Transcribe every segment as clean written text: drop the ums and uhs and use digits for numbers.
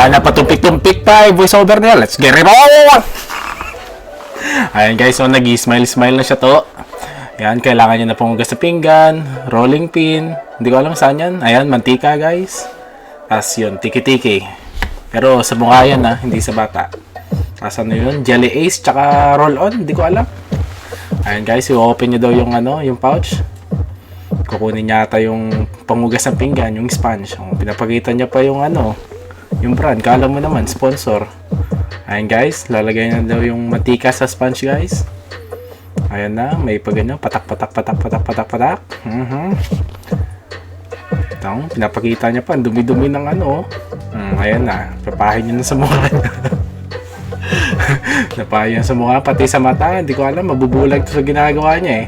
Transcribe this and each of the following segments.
Wala na patumpik-tumpik pa. Voice over na yan. Let's get it on! Ayan guys, so nag-smile-smile na siya to. Ayan, kailangan niya na pumugas sa pinggan. Rolling pin. Hindi ko alam saan yan. Ayan, mantika guys. Tapos yun, tiki-tiki. Pero sa mukha yan ha, hindi sa bata. Tapos ano yun, jelly ace tsaka roll on. Hindi ko alam. Ayan guys, i-open niya daw yung ano, yung pouch. Kukunin niya ata yung pangugas ng pinggan, yung sponge. Pinapakita niya pa yung ano, yung brand. Kala mo naman, sponsor. Ayan guys, lalagay na daw yung mantika sa sponge guys. Ayan na, may pa ganyan, patak. Ito, pinapakita niya pa, dumi-dumi ng ano. Ayan na, papahin niya na sa mukha. Napahin niya sa mukha, pati sa mata. Hindi ko alam, mabubulag to sa ginagawa niya eh.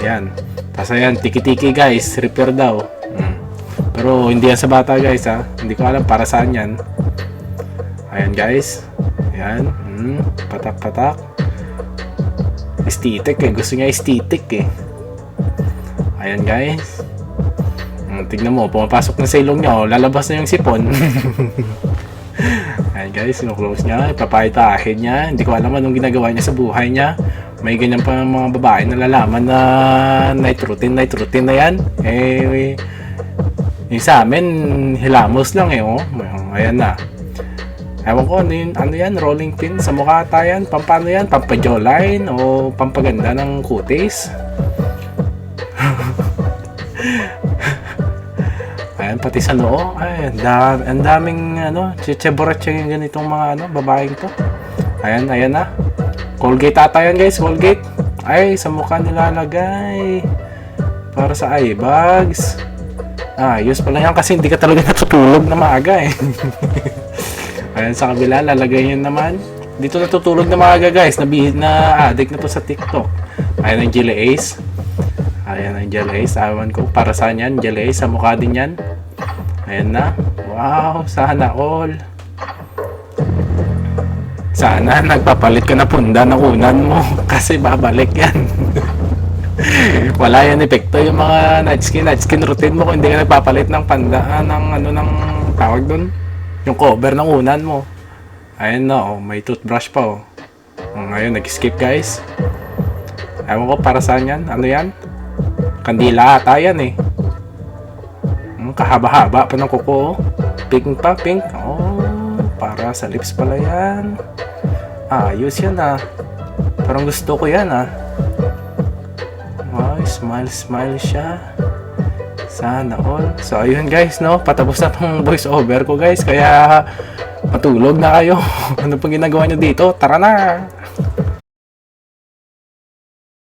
Ayan. Tapos ayan, tiki-tiki guys, repair daw. Pero hindi yan sa bata guys ha. Hindi ko alam para saan yan. Ayan guys. Ayan. Patak. Aesthetic eh. Gusto niya aesthetic eh. Ayan guys. Tignan mo, pumapasok na sa ilong niya. Lalabas na yung sipon. Ayan guys, close niya. Ipapahitahin niya. Hindi ko alam anong ginagawa niya sa buhay niya. May ganyan pa mga babae na lalaman na night routine na yan. Yung sa amin, hilamos lang eh. Ayan na. Ewan ko, ano yan, rolling pin sa mukha ata yan. Pampano yan? Pampajawline o pampaganda ng kutis? Ayan, pati sa noo. Ay, ang daming ano, chicheborat yung ganitong mga ano, babaeng to. Ayan na. Colgate ata yan guys, Colgate. Ay, sa mukha nilalagay. Para sa eye bags. Ayos pala yan kasi hindi ka talaga natutulog na maaga eh. Ayan sa kabila, lalagay yun naman. Dito natutulog na maaga guys, na addict na to sa TikTok. Ayan ang jelly ace. Ayan ang jelly ace. Awan ko, para saan yan? Jelly ace, sa mukha din yan. Ayan na. Wow, sana all. Sana nagpapalit ka na punda ng unan mo kasi babalik yan. Wala yan epekto yung mga night skin routine mo kung hindi ka nagpapalit ng panda ng tawag doon, yung cover ng unan mo. Ayan na may toothbrush pa ngayon nag-skip guys. Ewan ko para saan yan. Ano yan? Kandila ata yan eh. Kahaba-haba pa ng kuko. Pink pa, pink. Para sa lips pala yan. Ayos yan parang gusto ko yan smile siya. Sana all. So ayun guys patapos na tong voice over ko guys. Kaya matulog na kayo. Ano pang ginagawa nyo dito? Tara na!